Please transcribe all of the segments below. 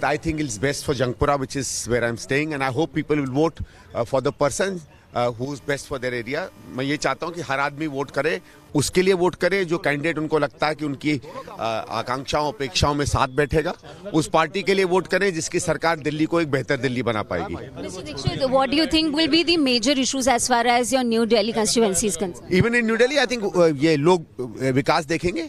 that I think is best for Jangpura, which is where I'm staying, and I hope people will vote for the person who is best for their area. मैं ये चाहता हूँ कि हर आदमी vote करे, उसके लिए vote करे जो कैंडिडेट उनको लगता है कि उनकी आकांक्षाओं अपेक्षाओं में साथ बैठेगा, उस पार्टी के लिए वोट करें जिसकी सरकार दिल्ली को एक बेहतर दिल्ली बना पाएगी। Mr. Dixit, what do you think will be the major issues as far as your New Delhi constituency is concerned? Even in New Delhi, I think ये लोग विकास देखेंगे,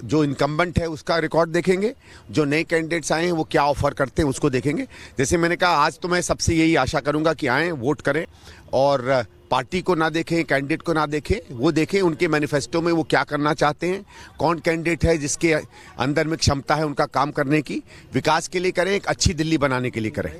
जो इनकम्बेंट है उसका रिकॉर्ड देखेंगे, जो नए कैंडिडेट्स आए हैं वो क्या ऑफर करते हैं उसको देखेंगे। जैसे मैंने कहा, आज तो मैं सबसे यही आशा करूंगा कि आएँ, वोट करें और पार्टी को ना देखें, कैंडिडेट को ना देखें, वो देखें उनके मैनिफेस्टो में वो क्या करना चाहते हैं, कौन कैंडिडेट है जिसके अंदर में क्षमता है उनका काम करने की, विकास के लिए करें, एक अच्छी दिल्ली बनाने के लिए करें।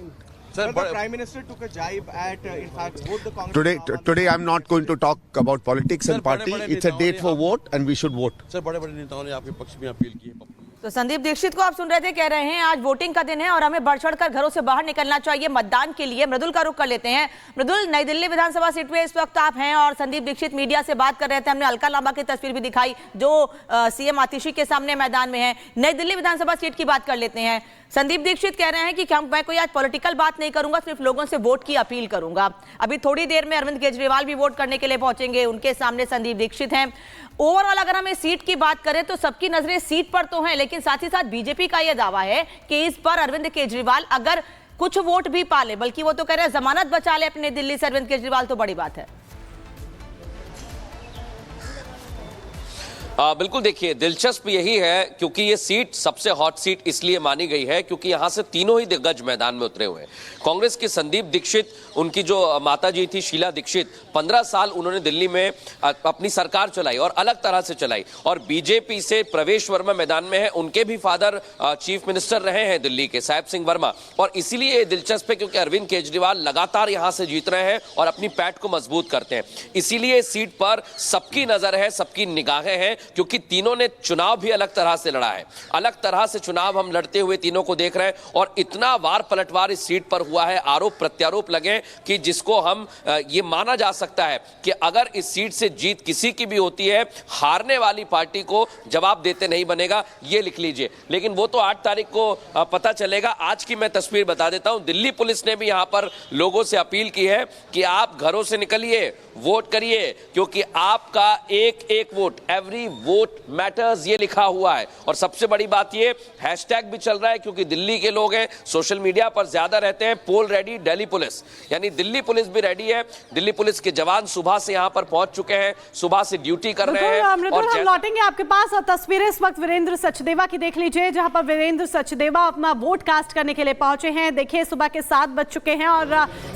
Sir, the Prime Minister took a jibe at, in fact, both the Congress... Today I'm not going to talk about politics and party. It's a date for vote and we should vote. Sir, बड़े-बड़े नेताओं ने आपके पक्ष में appeal की है। तो संदीप दीक्षित को आप सुन रहे थे, कह रहे हैं आज वोटिंग का दिन है और हमें बढ़ चढ़कर घरों से बाहर निकलना चाहिए मतदान के लिए। मृदुल का रुख कर लेते हैं। मृदुल, नई दिल्ली विधानसभा सीट पे इस वक्त आप हैं और संदीप दीक्षित मीडिया से बात कर रहे थे। हमने अलका लांबा की तस्वीर भी दिखाई जो सीएम आतिशी के सामने मैदान में है। नई दिल्ली विधानसभा सीट की बात कर लेते हैं। संदीप दीक्षित कह रहे हैं कि मैं कोई आज पॉलिटिकल बात नहीं करूंगा, सिर्फ लोगों से वोट की अपील करूंगा। अभी थोड़ी देर में अरविंद केजरीवाल भी वोट करने के लिए पहुंचेंगे, उनके सामने संदीप दीक्षित हैं। ओवरऑल अगर हम इस सीट की बात करें तो सबकी नजरें सीट पर तो हैं, लेकिन साथ ही साथ बीजेपी का यह दावा है कि इस पर अरविंद केजरीवाल अगर कुछ वोट भी पा ले, बल्कि वो तो कह रहे हैं जमानत बचा ले अपने दिल्ली से अरविंद केजरीवाल, तो बड़ी बात है। बिल्कुल, देखिए दिलचस्प यही है क्योंकि ये सीट सबसे हॉट सीट इसलिए मानी गई है क्योंकि यहां से तीनों ही दिग्गज मैदान में उतरे हुए हैं। कांग्रेस के संदीप दीक्षित, उनकी जो माता जी थी शीला दीक्षित, 15 साल उन्होंने दिल्ली में अपनी सरकार चलाई और अलग तरह से चलाई, और बीजेपी से प्रवेश वर्मा मैदान में है, उनके भी फादर चीफ मिनिस्टर रहे हैं दिल्ली के, साहेब सिंह वर्मा, और इसीलिए ये दिलचस्प है क्योंकि अरविंद केजरीवाल लगातार यहां से जीत रहे हैं और अपनी पैठ को मजबूत करते हैं। इसीलिए इस सीट पर सबकी नजर है, सबकी निगाहें हैं, क्योंकि तीनों ने चुनाव भी अलग तरह से लड़ा है। अलग तरह से चुनाव हम लड़ते हुए तीनों को देख रहे हैं और इतना वार पलटवार इस सीट पर हुआ है, आरोप प्रत्यारोप लगे कि जिसको हम ये माना जा सकता है कि अगर इस सीट से जीत किसी की भी होती है, हारने वाली पार्टी को जवाब देते नहीं बनेगा, ये लिख लीजिए। लेकिन वो तो 8 तारीख को पता चलेगा। आज की मैं तस्वीर बता देता हूं। दिल्ली पुलिस ने भी यहां पर लोगों से अपील की है कि आप घरों से निकलिए, वोट करिए, क्योंकि आपका एक एक वोट, एवरी वोट मैटर्स, ये लिखा हुआ है। और सबसे बड़ी बात ये, हैशटैग भी चल रहा है क्योंकि दिल्ली के लोग हैं, सोशल मीडिया पर ज्यादा रहते हैं, पोल रेडी दिल्ली पुलिस, यानी दिल्ली पुलिस भी रेडी है। दिल्ली पुलिस के जवान सुबह से यहां पर पहुंच चुके हैं, सुबह से ड्यूटी कर रहे हैं। और हम लौटेंगे आपके पास और तस्वीरें इस वक्त वीरेंद्र सचदेवा की देख लीजिए, जहां पर वीरेंद्र सचदेवा अपना वोट कास्ट करने के लिए पहुंचे हैं। देखिए सुबह के 7 बज चुके हैं और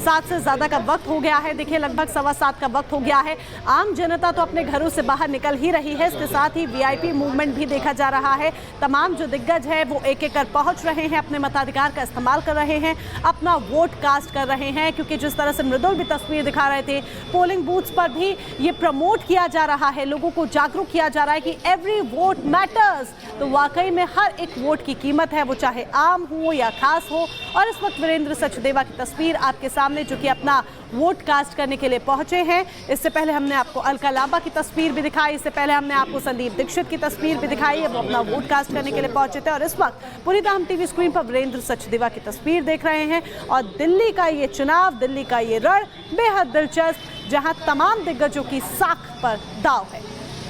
7 से ज्यादा का वक्त हो गया है। देखिए लगभग 7:15 का वक्त हो गया है। आम जनता तो अपने घरों से बाहर निकल ही रही है, इसके साथ ही वीआईपी मूवमेंट भी देखा जा रहा है। तमाम जो दिग्गज है वो एक एक कर पहुंच रहे हैं, अपने मताधिकार का इस्तेमाल कर रहे हैं, अपना वोट कास्ट कर रहे हैं। क्योंकि जिस तरह से मृदुल भी तस्वीर दिखा रहे थे, पोलिंग बूथ्स पर भी ये प्रमोट किया जा रहा है, लोगों को जागरूक किया जा रहा है कि एवरी वोट मैटर्स। तो वाकई में हर एक वोट की कीमत है, वो चाहे आम हो या खास हो। और इस वक्त वीरेंद्र सचदेवा की तस्वीर आपके सामने, जो कि अपना वोट कास्ट करने के लिए पहुंचे हैं। इससे पहले हमने आपको अलका लांबा की तस्वीर भी दिखाई, इससे पहले हमने आपको संदीप दीक्षित की तस्वीर भी दिखाई है, वो अपना वोट कास्ट करने के लिए पहुंचे थे। और इस वक्त पूरी तरह हम टीवी स्क्रीन पर वीरेंद्र सचदेवा की तस्वीर देख रहे हैं। और दिल्ली का ये चुनाव, दिल्ली का ये रण बेहद दिलचस्प, जहां तमाम दिग्गजों की साख पर दांव है।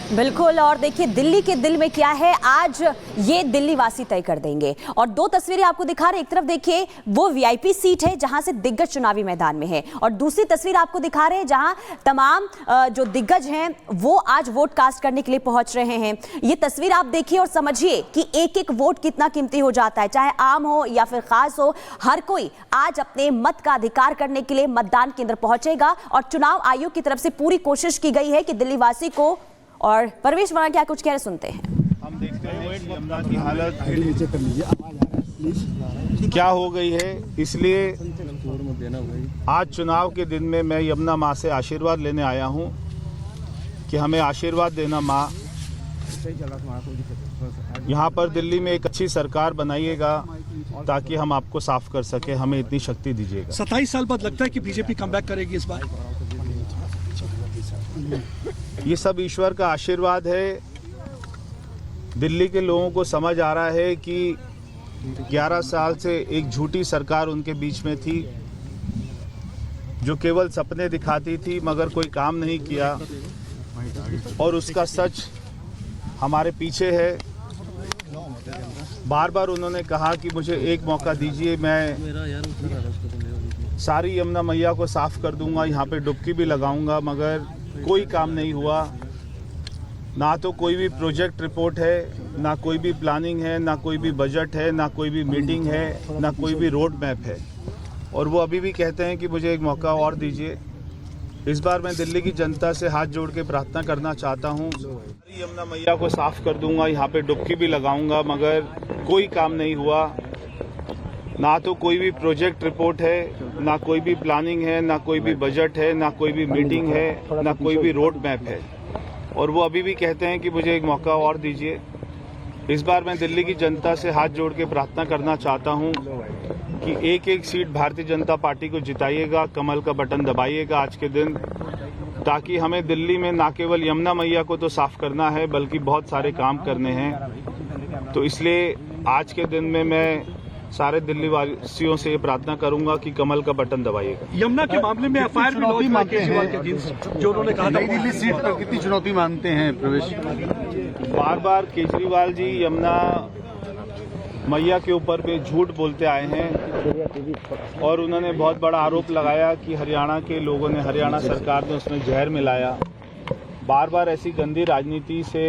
बिल्कुल, और देखिए दिल्ली के दिल में क्या है आज ये दिल्ली वासी तय कर देंगे। और 2 तस्वीरें आपको दिखा रहे हैं, एक तरफ देखिए वो वीआईपी सीट है जहां से दिग्गज चुनावी मैदान में है, और दूसरी तस्वीर आपको दिखा रहे हैं जहां तमाम जो दिग्गज हैं वो आज वोट कास्ट करने के लिए पहुंच रहे हैं। ये तस्वीर आप देखिए और समझिए कि एक एक वोट कितना कीमती हो जाता है, चाहे आम हो या फिर खास हो। हर कोई आज अपने मत का अधिकार करने के लिए मतदान केंद्र पहुंचेगा और चुनाव आयोग की तरफ से पूरी कोशिश की गई है कि दिल्ली वासी को। और परवेश वर्मा क्या कुछ कह रहे सुनते हैं। हम देखते हैं यमुना की हालत क्या हो गई है, इसलिए आज चुनाव के दिन में मैं यमुना माँ से आशीर्वाद लेने आया हूँ कि हमें आशीर्वाद देना माँ, यहाँ पर दिल्ली में एक अच्छी सरकार बनाइएगा ताकि हम आपको साफ कर सके, हमें इतनी शक्ति दीजिएगा। 27 साल बाद लगता है कि बीजेपी कमबैक करेगी इस बार। ये सब ईश्वर का आशीर्वाद है। दिल्ली के लोगों को समझ आ रहा है कि 11 साल से एक झूठी सरकार उनके बीच में थी जो केवल सपने दिखाती थी मगर कोई काम नहीं किया, और उसका सच हमारे पीछे है। बार बार उन्होंने कहा कि मुझे एक मौका दीजिए, मैं सारी यमुना मैया को साफ कर दूंगा, यहाँ पे डुबकी भी लगाऊंगा, मगर कोई काम नहीं हुआ। ना तो कोई भी प्रोजेक्ट रिपोर्ट है, ना कोई भी प्लानिंग है, ना कोई भी बजट है, ना कोई भी मीटिंग है, ना कोई भी रोड मैप है, और वो अभी भी कहते हैं कि मुझे एक मौका और दीजिए। इस बार मैं दिल्ली की जनता से हाथ जोड़ के प्रार्थना करना चाहता हूँ, यमुना मैया को साफ कर दूंगा, यहाँ पे डुबकी भी लगाऊंगा, मगर कोई काम नहीं हुआ। ना तो कोई भी प्रोजेक्ट रिपोर्ट है, ना कोई भी प्लानिंग है, ना कोई भी बजट है, ना कोई भी मीटिंग है, ना कोई भी रोड मैप है, और वो अभी भी कहते हैं कि मुझे एक मौका और दीजिए। इस बार मैं दिल्ली की जनता से हाथ जोड़ के प्रार्थना करना चाहता हूं कि एक एक सीट भारतीय जनता पार्टी को जिताइएगा, कमल का बटन दबाइएगा आज के दिन, ताकि हमें दिल्ली में ना केवल यमुना मैया को तो साफ करना है बल्कि बहुत सारे काम करने हैं। तो इसलिए आज के दिन में मैं सारे दिल्ली वासियों से ये प्रार्थना करूंगा कि कमल का बटन दबाइएगा। यमुना के मामले में एफआईआर भी लॉन्च हुआ केजरीवाल के दिन, जो उन्होंने कहा था नई दिल्ली सीट पर कितनी चुनौती मानते हैं प्रवेश? बार बार केजरीवाल जी यमुना मैया के ऊपर पे झूठ बोलते आए हैं, और उन्होंने बहुत बड़ा आरोप लगाया कि हरियाणा के लोगों ने, हरियाणा सरकार ने उसमें जहर मिलाया। बार बार ऐसी गंदी राजनीति से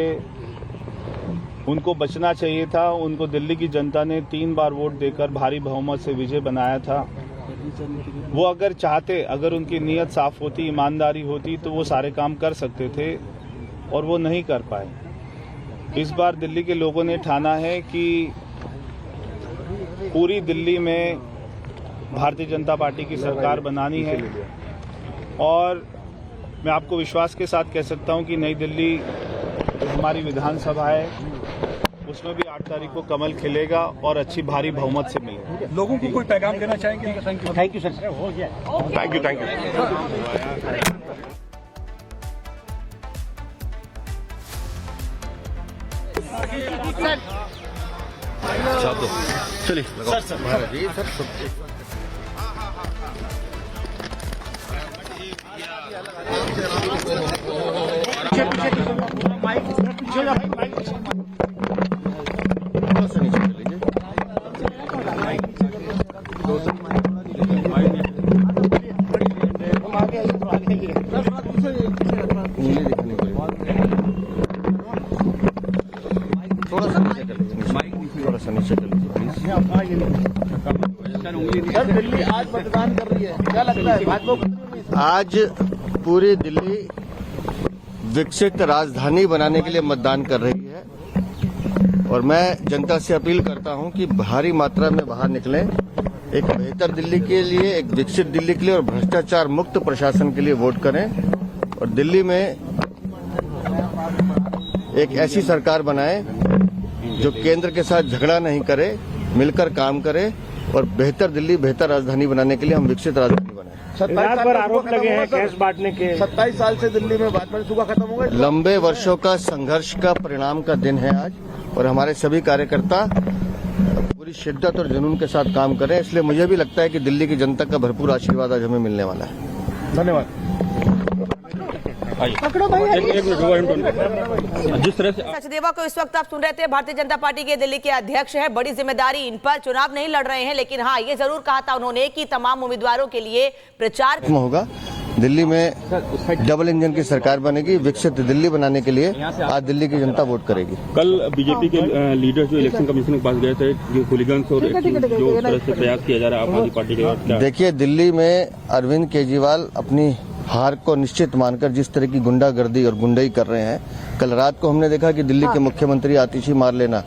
उनको बचना चाहिए था। उनको दिल्ली की जनता ने 3 बार वोट देकर भारी बहुमत से विजय बनाया था। वो अगर चाहते, अगर उनकी नीयत साफ होती, ईमानदारी होती, तो वो सारे काम कर सकते थे, और वो नहीं कर पाए। इस बार दिल्ली के लोगों ने ठाना है कि पूरी दिल्ली में भारतीय जनता पार्टी की सरकार बनानी है, और मैं आपको विश्वास के साथ कह सकता हूं कि नई दिल्ली हमारी विधानसभा है, उसमें भी 8 तारीख को कमल खिलेगा और अच्छी भारी बहुमत से मिलेगा। लोगों को कोई पैगाम देना चाहेंगे? Thank you sir. Thank you, thank you. चलिए थोड़ा सा नीचे कर लीजिए प्लीज। सर, दिल्ली आज मतदान कर रही है, क्या लगता है भाजपा? आज पूरी दिल्ली विकसित राजधानी बनाने के लिए मतदान कर रही है, और मैं जनता से अपील करता हूं कि भारी मात्रा में बाहर निकलें, एक बेहतर दिल्ली के लिए, एक विकसित दिल्ली के लिए और भ्रष्टाचार मुक्त प्रशासन के लिए वोट करें, और दिल्ली में एक ऐसी सरकार बनाएं जो केंद्र के साथ झगड़ा नहीं करे, मिलकर काम करे, और बेहतर दिल्ली, बेहतर राजधानी बनाने के लिए हम विकसित राजधानी बनाएं। 27 पर आरोप लगे हैं कैश बांटने के। 27 साल से दिल्ली में भाजपा सुबह खत्म हो गए। लंबे वर्षों का संघर्ष का परिणाम का दिन है आज, और हमारे सभी कार्यकर्ता पूरी शिद्दत और जुनून के साथ काम करें। इसलिए मुझे भी लगता है कि दिल्ली की जनता का भरपूर आशीर्वाद आज हमें मिलने वाला है। धन्यवाद। जिस तरह से सचदेवा को इस वक्त आप सुन रहे थे, भारतीय जनता पार्टी के दिल्ली के अध्यक्ष हैं। बड़ी जिम्मेदारी इन पर, चुनाव नहीं लड़ रहे हैं, लेकिन हाँ, ये जरूर कहा था उन्होंने कि तमाम उम्मीदवारों के लिए प्रचार होगा। दिल्ली में डबल इंजन की सरकार बनेगी, विकसित दिल्ली बनाने के लिए आज दिल्ली की जनता वोट करेगी। कल बीजेपी के लीडर जो इलेक्शन कमीशन के पास गए थे, जो हुलिगन्स और जो तरह से प्रयास किया जा रहा है आम पार्टी के, देखिए दिल्ली में अरविंद केजरीवाल अपनी हार को निश्चित मानकर जिस तरह की गुंडागर्दी और गुंडई कर रहे हैं, कल रात को हमने देखा कि दिल्ली के मुख्यमंत्री आतिशी मार लेना